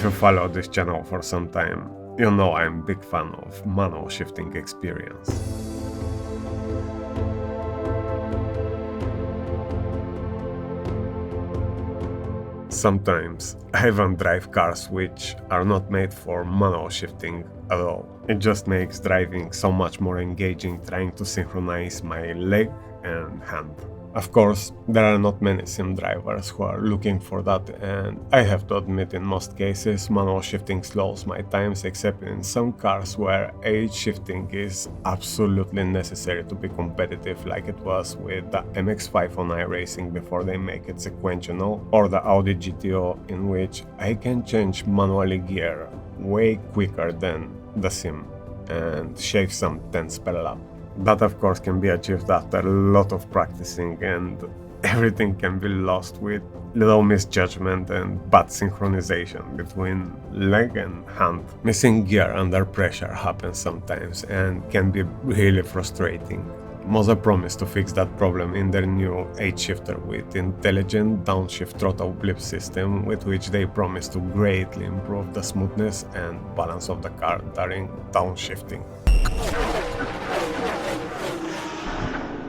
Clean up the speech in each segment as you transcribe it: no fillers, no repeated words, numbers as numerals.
you follow this channel for some time, you know I'm a big fan of manual shifting experience. Sometimes I even drive cars which are not made for manual shifting at all. It just makes driving so much more engaging trying to synchronize my leg and hand. Of course, there are not many sim drivers who are looking for that, and I have to admit in most cases manual shifting slows my times, except in some cars where edge shifting is absolutely necessary to be competitive, like it was with the MX-5 on iRacing before they make it sequential, or the Audi GTO, in which I can change manually gear way quicker than the sim and shave some tenths per lap. That of course can be achieved after a lot of practicing, and everything can be lost with little misjudgment and bad synchronization between leg and hand. Missing gear under pressure happens sometimes and can be really frustrating. Moza promised to fix that problem in their new H-Shifter with intelligent downshift throttle blip system, with which they promise to greatly improve the smoothness and balance of the car during downshifting.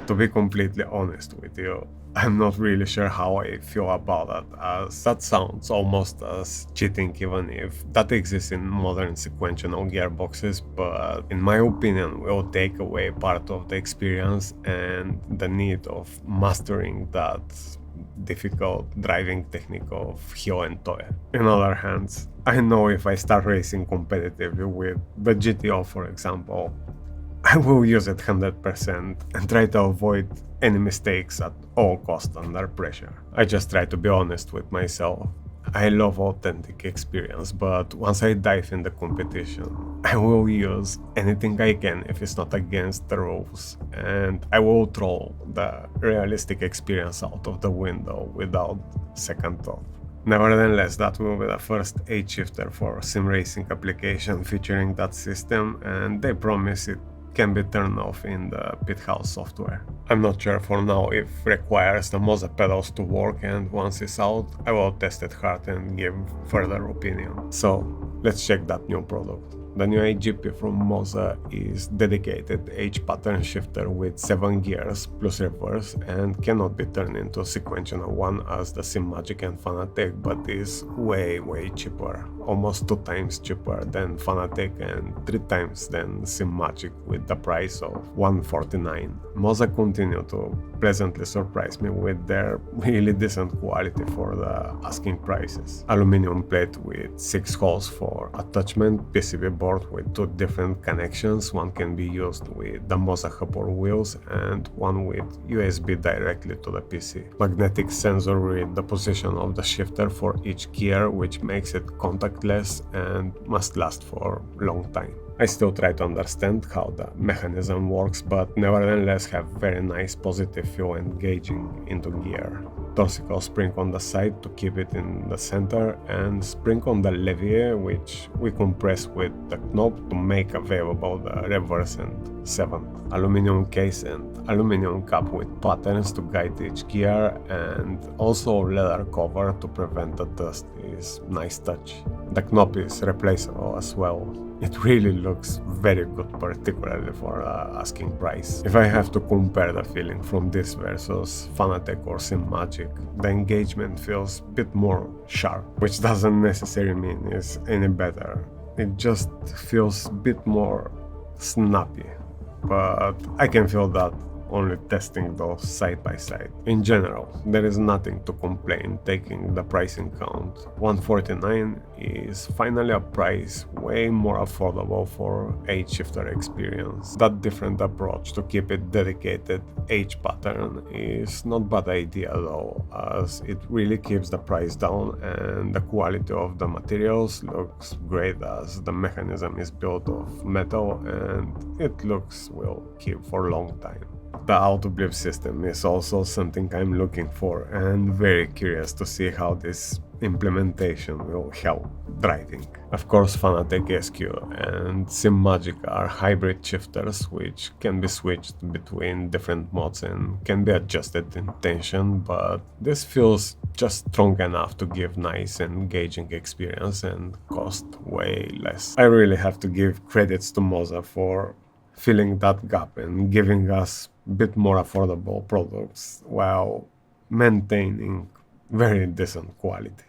To be completely honest with you, I'm not really sure how I feel about that, as that sounds almost as cheating even if that exists in modern sequential gearboxes, but in my opinion will take away part of the experience and the need of mastering that difficult driving technique of heel and toe. In other hands, I know if I start racing competitively with the GTO for example, I will use it 100% and try to avoid any mistakes at all costs under pressure. I just try to be honest with myself. I love authentic experience, but once I dive in the competition, I will use anything I can if it's not against the rules, and I will throw the realistic experience out of the window without second thought. Nevertheless, that will be the first H-Shifter for SimRacing application featuring that system, and they promise it can be turned off in the pit house software. I'm not sure for now if requires the Moza pedals to work, and once it's out, I will test it hard and give further opinion. So let's check that new product. The new HGP from Moza is dedicated H-pattern shifter with 7 gears plus reverse and cannot be turned into a sequential one as the Simagic and Fanatec, but is way cheaper, almost 2 times cheaper than Fanatec and 3 times than Simagic with the price of $149. Moza continue to pleasantly surprise me with their really decent quality for the asking prices. Aluminum plate with 6 holes for attachment, PCB board with 2 different connections, one can be used with the Moza Hub wheels and one with USB directly to the PC. Magnetic sensor with the position of the shifter for each gear, which makes it contactless and must last for a long time. I still try to understand how the mechanism works, but nevertheless have very nice positive feel engaging into gear. Torsical spring on the side to keep it in the center, and spring on the levier, which we compress with the knob to make available the reverse and 7th. Aluminum case and aluminum cap with patterns to guide each gear, and also leather cover to prevent the dust is nice touch. The knob is replaceable as well. It really looks very good, particularly for asking price. If I have to compare the feeling from this versus Fanatec or Simagic, the engagement feels a bit more sharp, which doesn't necessarily mean it's any better. It just feels a bit more snappy, but I can feel that only testing those side by side. In general, there is nothing to complain taking the price in count. $149 is finally a price way more affordable for H-Shifter experience. That different approach to keep it dedicated H-pattern is not bad idea though, as it really keeps the price down and the quality of the materials looks great, as the mechanism is built of metal and it looks will keep for a long time. The Auto-blip system is also something I'm looking for and very curious to see how this implementation will help driving. Of course, Fanatec SQ and Simagic are hybrid shifters which can be switched between different modes and can be adjusted in tension, but this feels just strong enough to give nice and engaging experience and cost way less. I really have to give credits to Moza for filling that gap and giving us a bit more affordable products while maintaining very decent quality.